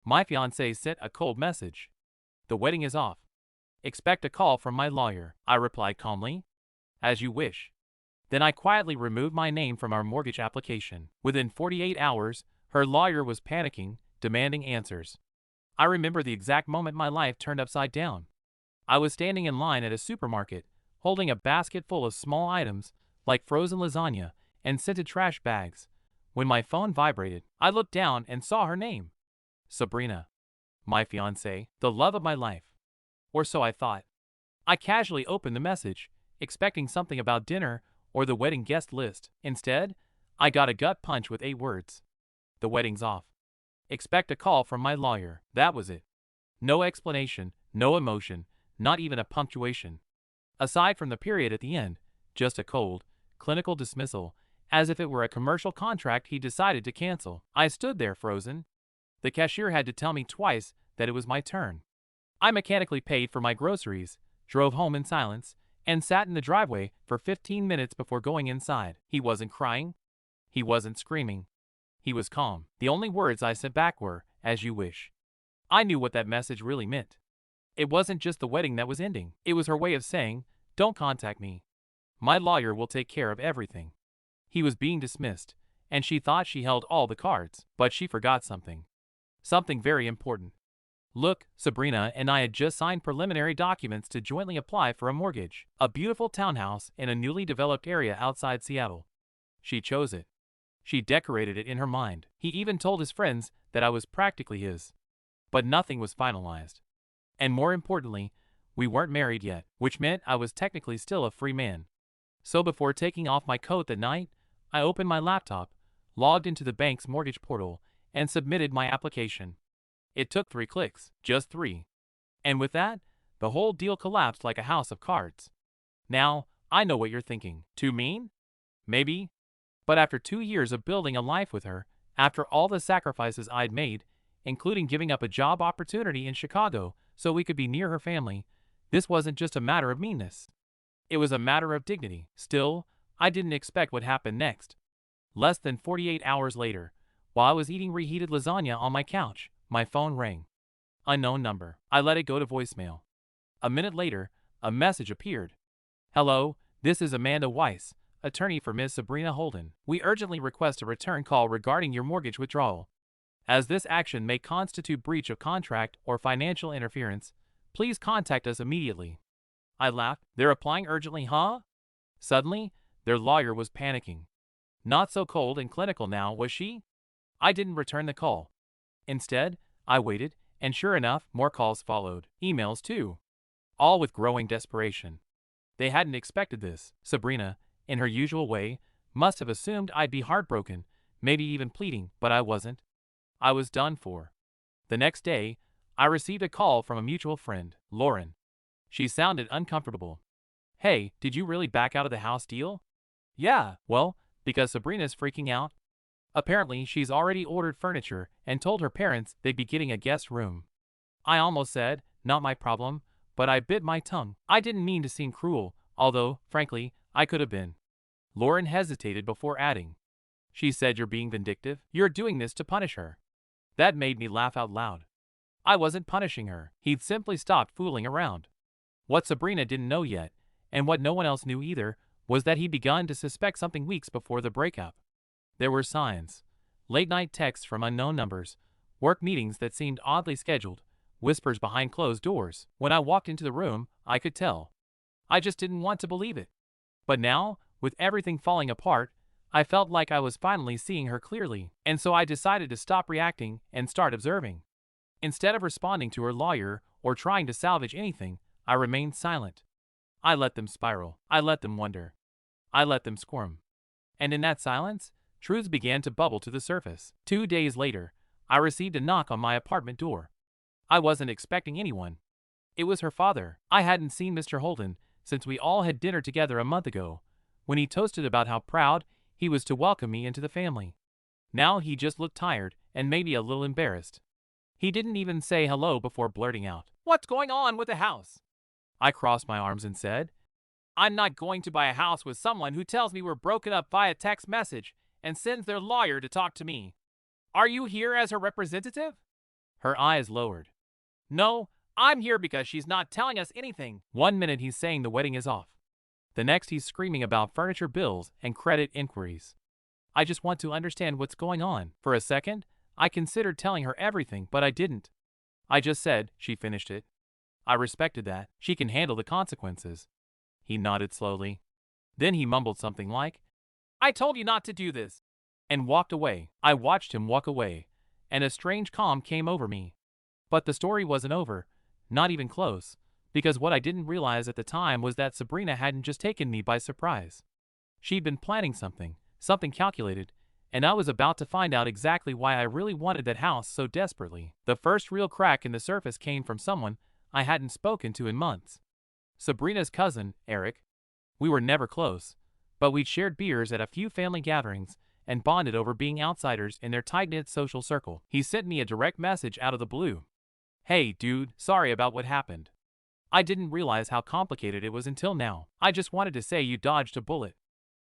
My fiancée sent a cold message. The wedding is off. Expect a call from my lawyer, I replied calmly. As you wish. Then I quietly removed my name from our mortgage application. Within 48 hours, her lawyer was panicking, demanding answers. I remember the exact moment my life turned upside down. I was standing in line at a supermarket, holding a basket full of small items, like frozen lasagna and scented trash bags. When my phone vibrated, I looked down and saw her name. Sabrina. My fiancée, the love of my life. Or so I thought. I casually opened the message, expecting something about dinner or the wedding guest list. Instead, I got a gut punch with 8 words. The wedding's off. Expect a call from my lawyer. That was it. No explanation, no emotion, not even a punctuation. Aside from the period at the end, just a cold, clinical dismissal, as if it were a commercial contract he decided to cancel. I stood there frozen. The cashier had to tell me twice that it was my turn. I mechanically paid for my groceries, drove home in silence, and sat in the driveway for 15 minutes before going inside. He wasn't crying. He wasn't screaming. He was calm. The only words I sent back were, "As you wish." I knew what that message really meant. It wasn't just the wedding that was ending. It was her way of saying, "Don't contact me. My lawyer will take care of everything." He was being dismissed, and she thought she held all the cards, but she forgot something. Something very important. Look, Sabrina and I had just signed preliminary documents to jointly apply for a mortgage, a beautiful townhouse in a newly developed area outside Seattle. She chose it. She decorated it in her mind. He even told his friends that I was practically his. But nothing was finalized. And more importantly, we weren't married yet, which meant I was technically still a free man. So before taking off my coat that night, I opened my laptop, logged into the bank's mortgage portal, and submitted my application. It took 3 clicks, just 3. And with that, the whole deal collapsed like a house of cards. Now, I know what you're thinking. Too mean? Maybe. But after 2 years of building a life with her, after all the sacrifices I'd made, including giving up a job opportunity in Chicago so we could be near her family, this wasn't just a matter of meanness. It was a matter of dignity. Still, I didn't expect what happened next. Less than 48 hours later, while I was eating reheated lasagna on my couch, my phone rang. Unknown number. I let it go to voicemail. A minute later, a message appeared. "Hello, this is Amanda Weiss, attorney for Ms. Sabrina Holden. We urgently request a return call regarding your mortgage withdrawal. As this action may constitute breach of contract or financial interference, please contact us immediately." I laughed. They're applying urgently, huh? Suddenly, their lawyer was panicking. Not so cold and clinical now, was she? I didn't return the call. Instead, I waited, and sure enough, more calls followed. Emails too. All with growing desperation. They hadn't expected this. Sabrina, in her usual way, must have assumed I'd be heartbroken, maybe even pleading, but I wasn't. I was done for. The next day, I received a call from a mutual friend, Lauren. She sounded uncomfortable. "Hey, did you really back out of the house deal?" "Yeah, well, because Sabrina's freaking out. Apparently, she's already ordered furniture and told her parents they'd be getting a guest room." I almost said, "Not my problem," but I bit my tongue. I didn't mean to seem cruel, although, frankly, I could have been. Lauren hesitated before adding, "She said you're being vindictive. You're doing this to punish her." That made me laugh out loud. I wasn't punishing her. He'd simply stopped fooling around. What Sabrina didn't know yet, and what no one else knew either, was that he'd begun to suspect something weeks before the breakup. There were signs. Late-night texts from unknown numbers, work meetings that seemed oddly scheduled, whispers behind closed doors. When I walked into the room, I could tell. I just didn't want to believe it. But now, with everything falling apart, I felt like I was finally seeing her clearly, and so I decided to stop reacting and start observing. Instead of responding to her lawyer or trying to salvage anything, I remained silent. I let them spiral. I let them wonder. I let them squirm. And in that silence, truths began to bubble to the surface. 2 days later, I received a knock on my apartment door. I wasn't expecting anyone. It was her father. I hadn't seen Mr. Holden since we all had dinner together a month ago, when he toasted about how proud he was to welcome me into the family. Now he just looked tired and maybe a little embarrassed. He didn't even say hello before blurting out, "What's going on with the house?" I crossed my arms and said, "I'm not going to buy a house with someone who tells me we're broken up via text message and sends their lawyer to talk to me. Are you here as her representative?" Her eyes lowered. No, I'm here because she's not telling us anything. 1 minute he's saying the wedding is off. The next he's screaming about furniture bills and credit inquiries. I just want to understand what's going on. For a second, I considered telling her everything, but I didn't. I just said, she finished it. I respected that. She can handle the consequences. He nodded slowly. Then he mumbled something like, I told you not to do this, and walked away. I watched him walk away, and a strange calm came over me. But the story wasn't over, not even close, because what I didn't realize at the time was that Sabrina hadn't just taken me by surprise. She'd been planning something calculated, and I was about to find out exactly why I really wanted that house so desperately. The first real crack in the surface came from someone I hadn't spoken to in months. Sabrina's cousin, Eric. We were never close, but we'd shared beers at a few family gatherings and bonded over being outsiders in their tight-knit social circle. He sent me a direct message out of the blue. Hey, dude, sorry about what happened. I didn't realize how complicated it was until now. I just wanted to say you dodged a bullet.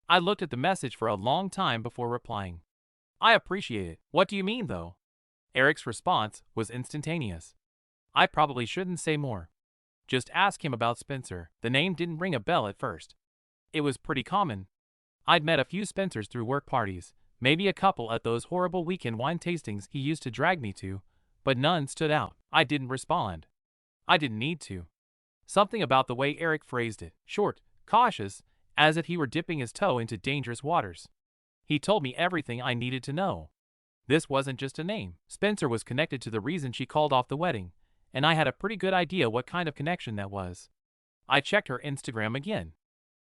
I looked at the message for a long time before replying. I appreciate it. What do you mean, though? Eric's response was instantaneous. I probably shouldn't say more. Just ask him about Spencer. The name didn't ring a bell at first. It was pretty common. I'd met a few Spencers through work parties, maybe a couple at those horrible weekend wine tastings he used to drag me to, but none stood out. I didn't respond. I didn't need to. Something about the way Eric phrased it, short, cautious, as if he were dipping his toe into dangerous waters. He told me everything I needed to know. This wasn't just a name. Spencer was connected to the reason she called off the wedding, and I had a pretty good idea what kind of connection that was. I checked her Instagram again.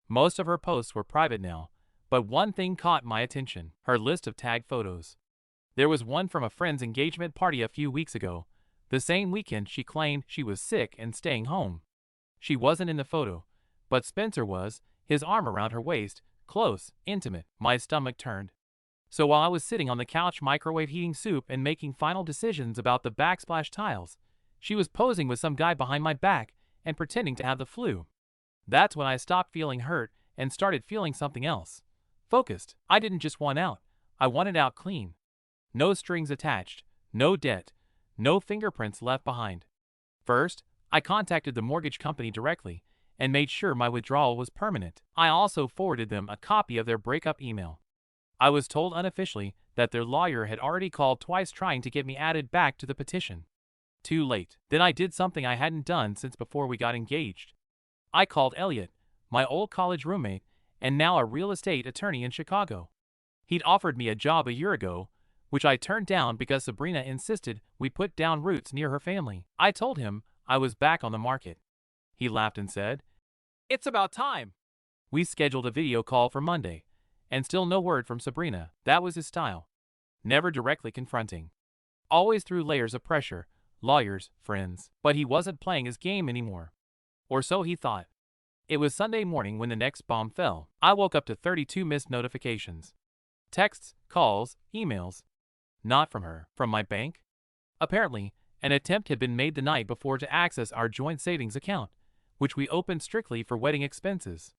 Most of her posts were private now, but one thing caught my attention: her list of tagged photos. There was one from a friend's engagement party a few weeks ago, the same weekend she claimed she was sick and staying home. She wasn't in the photo, but Spencer was, his arm around her waist, close, intimate. My stomach turned. So while I was sitting on the couch microwave heating soup and making final decisions about the backsplash tiles, she was posing with some guy behind my back and pretending to have the flu. That's when I stopped feeling hurt and started feeling something else. Focused. I didn't just want out. I wanted out clean. No strings attached, no debt, no fingerprints left behind. First, I contacted the mortgage company directly and made sure my withdrawal was permanent. I also forwarded them a copy of their breakup email. I was told unofficially that their lawyer had already called twice trying to get me added back to the petition. Too late. Then I did something I hadn't done since before we got engaged. I called Elliot, my old college roommate, and now a real estate attorney in Chicago. He'd offered me a job a year ago, which I turned down because Sabrina insisted we put down roots near her family. I told him I was back on the market. He laughed and said, "It's about time." We scheduled a video call for Monday, and still no word from Sabrina. That was his style. Never directly confronting. Always through layers of pressure, lawyers, friends. But he wasn't playing his game anymore. Or so he thought. It was Sunday morning when the next bomb fell. I woke up to 32 missed notifications. Texts, calls, emails. Not from her. From my bank? Apparently, an attempt had been made the night before to access our joint savings account, which we opened strictly for wedding expenses.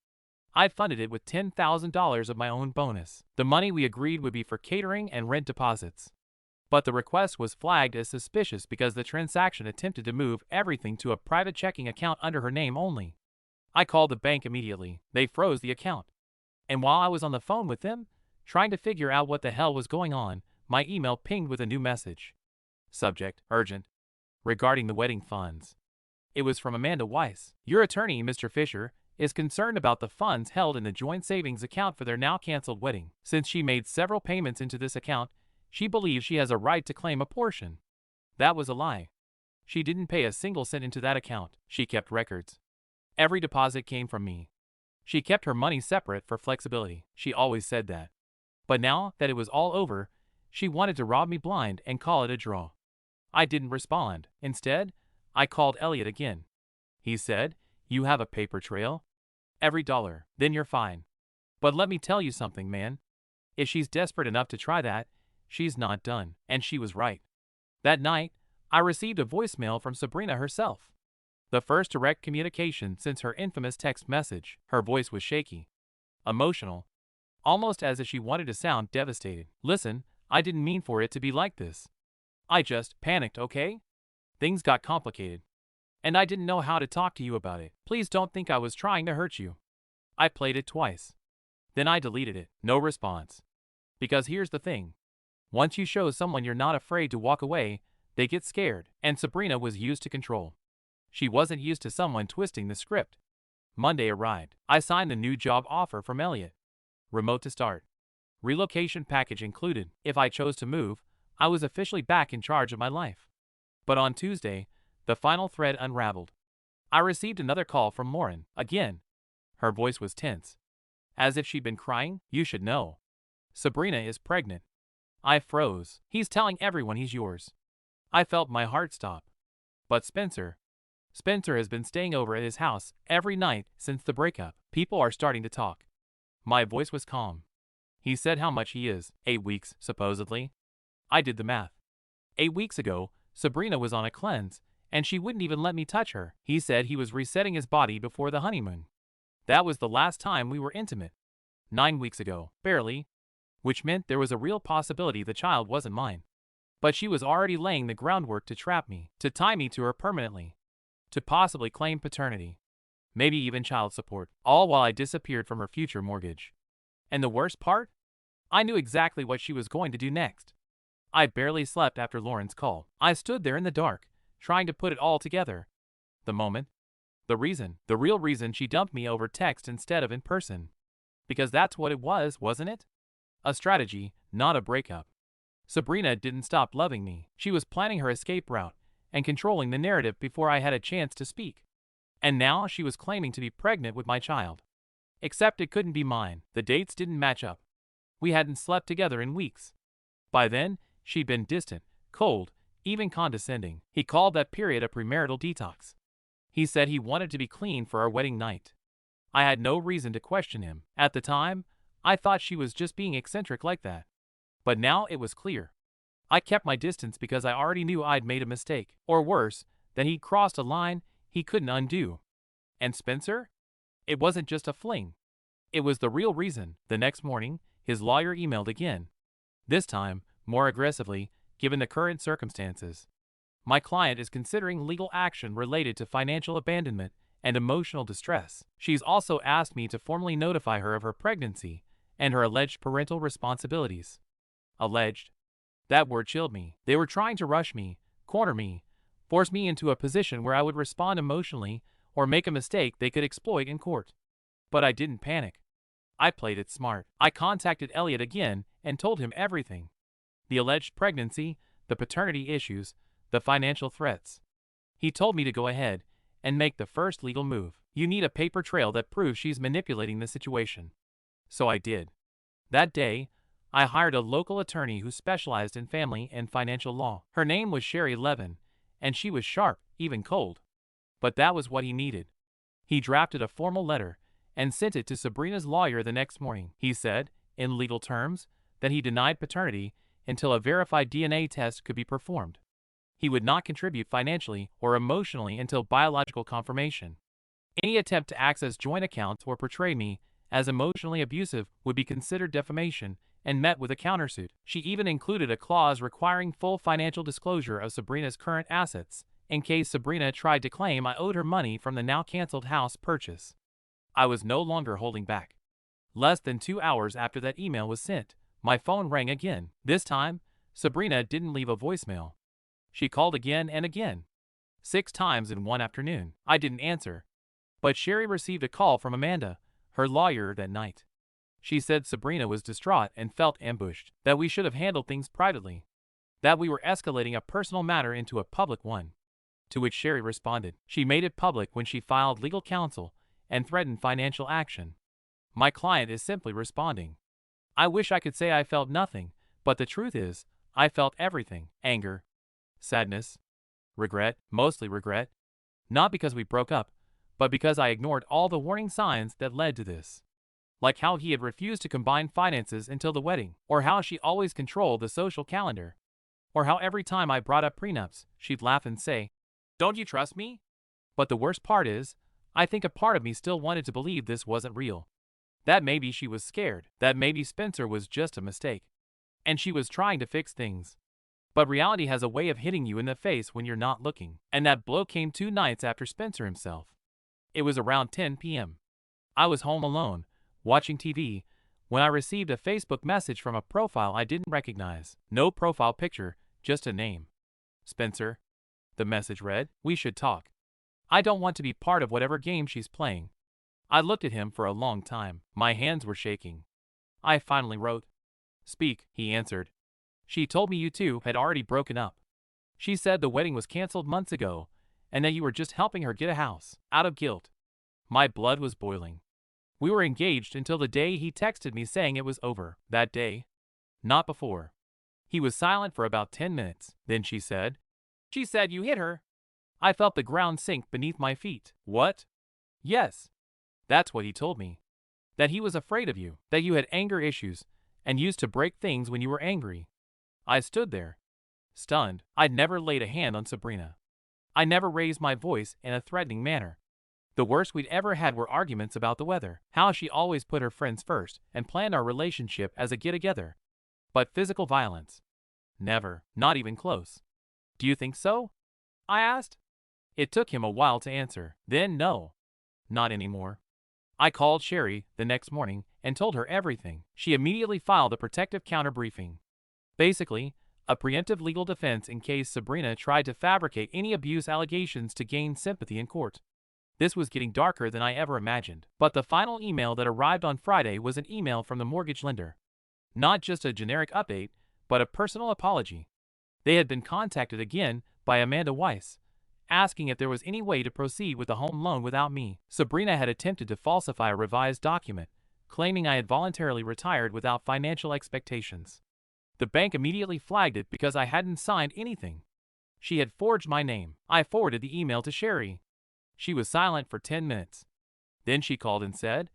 I'd funded it with $10,000 of my own bonus. The money we agreed would be for catering and rent deposits. But the request was flagged as suspicious because the transaction attempted to move everything to a private checking account under her name only. I called the bank immediately. They froze the account. And while I was on the phone with them, trying to figure out what the hell was going on, my email pinged with a new message. Subject: urgent. Regarding the wedding funds. It was from Amanda Weiss. Your attorney, Mr. Fisher, is concerned about the funds held in the joint savings account for their now canceled wedding. Since she made several payments into this account, she believes she has a right to claim a portion. That was a lie. She didn't pay a single cent into that account. She kept records. Every deposit came from me. She kept her money separate for flexibility. She always said that. But now that it was all over, she wanted to rob me blind and call it a draw. I didn't respond. Instead, I called Elliot again. He said, "You have a paper trail? Every dollar. Then you're fine. But let me tell you something, man. If she's desperate enough to try that, she's not done." And she was right. That night, I received a voicemail from Sabrina herself. The first direct communication since her infamous text message. Her voice was shaky, emotional, almost as if she wanted to sound devastated. "Listen, I didn't mean for it to be like this. I just panicked, okay? Things got complicated, and I didn't know how to talk to you about it. Please don't think I was trying to hurt you. I played it twice. Then I deleted it. No response. Because here's the thing. Once you show someone you're not afraid to walk away, they get scared, and Sabrina was used to control. She wasn't used to someone twisting the script. Monday arrived. I signed the new job offer from Elliot. Remote to start. Relocation package included. If I chose to move, I was officially back in charge of my life. But on Tuesday, the final thread unraveled. I received another call from Lauren, again. Her voice was tense. As if she'd been crying. You should know. Sabrina is pregnant. I froze. He's telling everyone he's yours. I felt my heart stop. But Spencer has been staying over at his house every night since the breakup. People are starting to talk. My voice was calm. He said how much he is. 8 weeks, supposedly. I did the math. 8 weeks ago, Sabrina was on a cleanse, and she wouldn't even let me touch her. He said he was resetting his body before the honeymoon. That was the last time we were intimate. 9 weeks ago, barely. Which meant there was a real possibility the child wasn't mine. But she was already laying the groundwork to trap me, to tie me to her permanently, to possibly claim paternity, maybe even child support, all while I disappeared from her future mortgage. And the worst part? I knew exactly what she was going to do next. I barely slept after Lauren's call. I stood there in the dark, trying to put it all together. The moment, the real reason she dumped me over text instead of in person. Because that's what it was, wasn't it? A strategy, not a breakup. Sabrina didn't stop loving me. She was planning her escape route and controlling the narrative before I had a chance to speak. And now she was claiming to be pregnant with my child. Except it couldn't be mine. The dates didn't match up. We hadn't slept together in weeks. By then, she'd been distant, cold, even condescending. He called that period a premarital detox. He said he wanted to be clean for our wedding night. I had no reason to question him. At the time, I thought she was just being eccentric like that. But now it was clear. I kept my distance because I already knew I'd made a mistake, or worse, that he'd crossed a line he couldn't undo. And Spencer? It wasn't just a fling. It was the real reason. The next morning, his lawyer emailed again. This time, more aggressively, given the current circumstances. My client is considering legal action related to financial abandonment and emotional distress. She's also asked me to formally notify her of her pregnancy and her alleged parental responsibilities. Alleged? That word chilled me. They were trying to rush me, corner me, force me into a position where I would respond emotionally or make a mistake they could exploit in court. But I didn't panic. I played it smart. I contacted Elliot again and told him everything. The alleged pregnancy, the paternity issues, the financial threats. He told me to go ahead and make the first legal move. You need a paper trail that proves she's manipulating the situation. So I did. That day, I hired a local attorney who specialized in family and financial law. Her name was Sherry Levin, and she was sharp, even cold. But that was what he needed. He drafted a formal letter and sent it to Sabrina's lawyer the next morning. He said, in legal terms, that he denied paternity until a verified DNA test could be performed. He would not contribute financially or emotionally until biological confirmation. Any attempt to access joint accounts or portray me as emotionally abusive would be considered defamation and met with a countersuit. She even included a clause requiring full financial disclosure of Sabrina's current assets, in case Sabrina tried to claim I owed her money from the now-canceled house purchase. I was no longer holding back. Less than 2 hours after that email was sent, my phone rang again. This time, Sabrina didn't leave a voicemail. She called again and again. 6 times in one afternoon. I didn't answer. But Sherry received a call from Amanda, her lawyer, that night. She said Sabrina was distraught and felt ambushed, that we should have handled things privately, that we were escalating a personal matter into a public one. To which Sherry responded. She made it public when she filed legal counsel and threatened financial action. My client is simply responding. I wish I could say I felt nothing, but the truth is, I felt everything. Anger, sadness, regret, mostly regret. Not because we broke up, but because I ignored all the warning signs that led to this. Like how he had refused to combine finances until the wedding, or how she always controlled the social calendar, or how every time I brought up prenups, she'd laugh and say, "Don't you trust me?" But the worst part is, I think a part of me still wanted to believe this wasn't real. That maybe she was scared, that maybe Spencer was just a mistake, and she was trying to fix things. But reality has a way of hitting you in the face when you're not looking. And that blow came 2 nights after Spencer himself. It was around 10 p.m. I was home alone, watching TV, when I received a Facebook message from a profile I didn't recognize. No profile picture, just a name. Spencer. The message read, "We should talk. I don't want to be part of whatever game she's playing." I looked at him for a long time. My hands were shaking. I finally wrote. "Speak," he answered. "She told me you two had already broken up. She said the wedding was canceled months ago, and that you were just helping her get a house, out of guilt." My blood was boiling. We were engaged until the day he texted me saying it was over. That day? Not before. He was silent for about 10 minutes. Then she said you hit her." I felt the ground sink beneath my feet. "What?" "Yes. That's what he told me. That he was afraid of you, that you had anger issues, and used to break things when you were angry." I stood there, stunned. I'd never laid a hand on Sabrina. I never raised my voice in a threatening manner. The worst we'd ever had were arguments about the weather, how she always put her friends first and planned our relationship as a get-together. But physical violence? Never, not even close. "Do you think so?" I asked. It took him a while to answer. Then no, not anymore. I called Sherry the next morning and told her everything. She immediately filed a protective counter-briefing. Basically, a preemptive legal defense in case Sabrina tried to fabricate any abuse allegations to gain sympathy in court. This was getting darker than I ever imagined. But the final email that arrived on Friday was an email from the mortgage lender. Not just a generic update, but a personal apology. They had been contacted again by Amanda Weiss, asking if there was any way to proceed with the home loan without me. Sabrina had attempted to falsify a revised document, claiming I had voluntarily retired without financial expectations. The bank immediately flagged it because I hadn't signed anything. She had forged my name. I forwarded the email to Sherry. She was silent for 10 minutes. Then she called and said,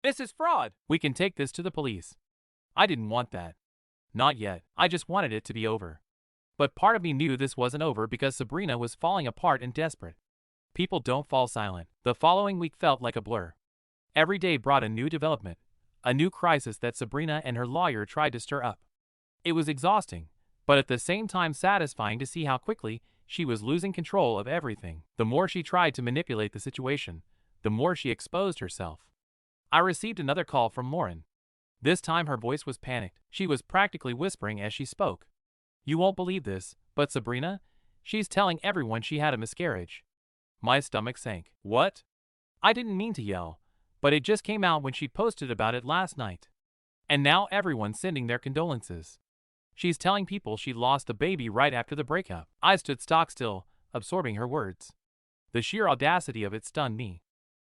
"This is fraud. We can take this to the police." I didn't want that. Not yet. I just wanted it to be over. But part of me knew this wasn't over because Sabrina was falling apart and desperate. People don't fall silent. The following week felt like a blur. Every day brought a new development, a new crisis that Sabrina and her lawyer tried to stir up. It was exhausting, but at the same time satisfying to see how quickly she was losing control of everything. The more she tried to manipulate the situation, the more she exposed herself. I received another call from Lauren. This time her voice was panicked. She was practically whispering as she spoke. "You won't believe this, but Sabrina, she's telling everyone she had a miscarriage." My stomach sank. "What?" I didn't mean to yell, but it just came out when she posted about it last night. And now everyone's sending their condolences. She's telling people she lost the baby right after the breakup. I stood stock still, absorbing her words. The sheer audacity of it stunned me.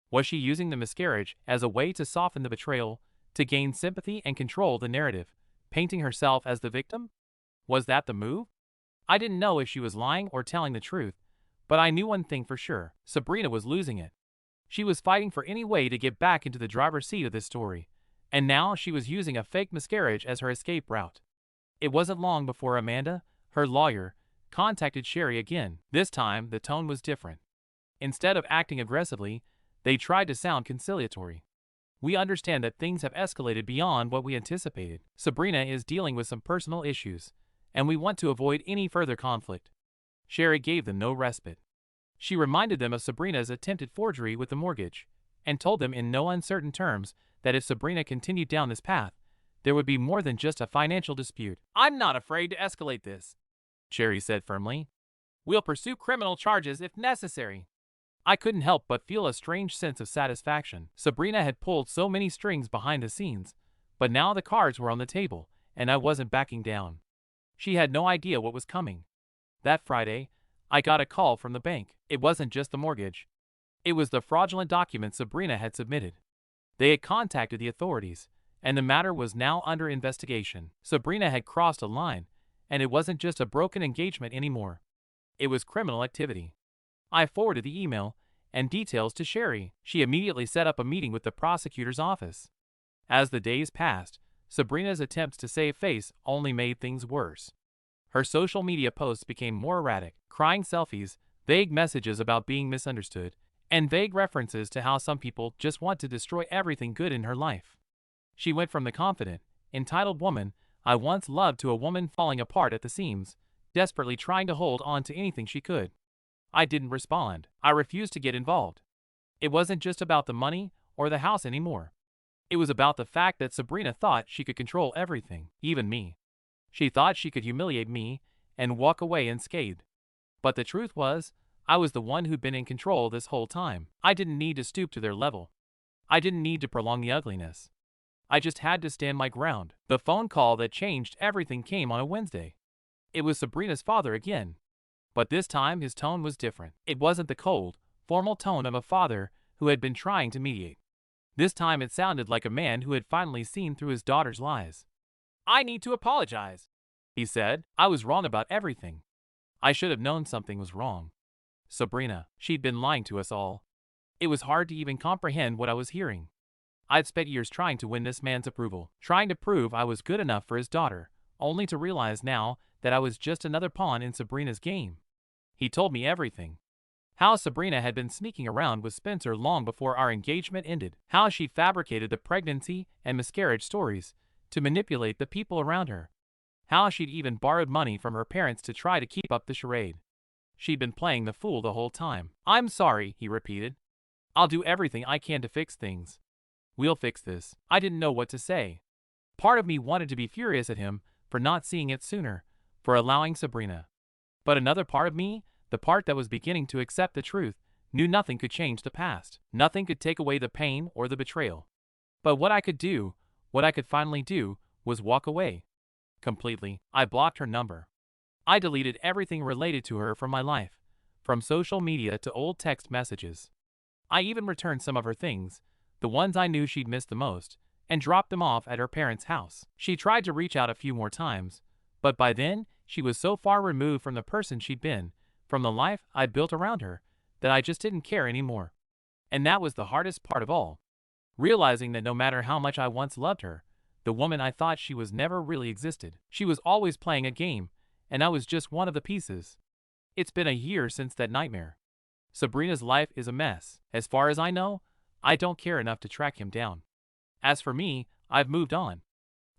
Was she using the miscarriage as a way to soften the betrayal, to gain sympathy and control the narrative, painting herself as the victim? Was that the move? I didn't know if she was lying or telling the truth, but I knew one thing for sure: Sabrina was losing it. She was fighting for any way to get back into the driver's seat of this story, and now she was using a fake miscarriage as her escape route. It wasn't long before Amanda, her lawyer, contacted Sherry again. This time, the tone was different. Instead of acting aggressively, they tried to sound conciliatory. "We understand that things have escalated beyond what we anticipated. Sabrina is dealing with some personal issues, and we want to avoid any further conflict." Sherry gave them no respite. She reminded them of Sabrina's attempted forgery with the mortgage, and told them in no uncertain terms that if Sabrina continued down this path, there would be more than just a financial dispute. "I'm not afraid to escalate this," Sherry said firmly. "We'll pursue criminal charges if necessary." I couldn't help but feel a strange sense of satisfaction. Sabrina had pulled so many strings behind the scenes, but now the cards were on the table, and I wasn't backing down. She had no idea what was coming. That Friday, I got a call from the bank. It wasn't just the mortgage. It was the fraudulent documents Sabrina had submitted. They had contacted the authorities, and the matter was now under investigation. Sabrina had crossed a line, and it wasn't just a broken engagement anymore. It was criminal activity. I forwarded the email and details to Sherry. She immediately set up a meeting with the prosecutor's office. As the days passed, Sabrina's attempts to save face only made things worse. Her social media posts became more erratic, crying selfies, vague messages about being misunderstood, and vague references to how some people just want to destroy everything good in her life. She went from the confident, entitled woman I once loved to a woman falling apart at the seams, desperately trying to hold on to anything she could. I didn't respond. I refused to get involved. It wasn't just about the money or the house anymore. It was about the fact that Sabrina thought she could control everything, even me. She thought she could humiliate me and walk away unscathed. But the truth was, I was the one who'd been in control this whole time. I didn't need to stoop to their level. I didn't need to prolong the ugliness. I just had to stand my ground. The phone call that changed everything came on a Wednesday. It was Sabrina's father again. But this time his tone was different. It wasn't the cold, formal tone of a father who had been trying to mediate. This time it sounded like a man who had finally seen through his daughter's lies. "I need to apologize," he said. "I was wrong about everything. I should have known something was wrong. Sabrina, she'd been lying to us all." It was hard to even comprehend what I was hearing. I'd spent years trying to win this man's approval, trying to prove I was good enough for his daughter, only to realize now that I was just another pawn in Sabrina's game. He told me everything. How Sabrina had been sneaking around with Spencer long before our engagement ended. How she'd fabricated the pregnancy and miscarriage stories to manipulate the people around her. How she'd even borrowed money from her parents to try to keep up the charade. She'd been playing the fool the whole time. "I'm sorry," he repeated. "I'll do everything I can to fix things. We'll fix this." I didn't know what to say. Part of me wanted to be furious at him for not seeing it sooner, for allowing Sabrina. But another part of me, the part that was beginning to accept the truth, knew nothing could change the past. Nothing could take away the pain or the betrayal. But what I could do, what I could finally do, was walk away. Completely. I blocked her number. I deleted everything related to her from my life, from social media to old text messages. I even returned some of her things, the ones I knew she'd miss the most, and dropped them off at her parents' house. She tried to reach out a few more times, but by then, she was so far removed from the person she'd been, from the life I'd built around her, that I just didn't care anymore. And that was the hardest part of all. Realizing that no matter how much I once loved her, the woman I thought she was never really existed. She was always playing a game, and I was just one of the pieces. It's been a year since that nightmare. Sabrina's life is a mess. As far as I know, I don't care enough to track him down. As for me, I've moved on.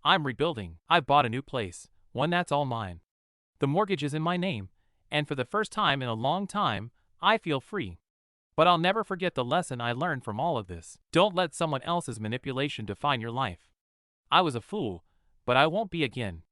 I'm rebuilding. I've bought a new place, one that's all mine. The mortgage is in my name, and for the first time in a long time, I feel free. But I'll never forget the lesson I learned from all of this. Don't let someone else's manipulation define your life. I was a fool, but I won't be again.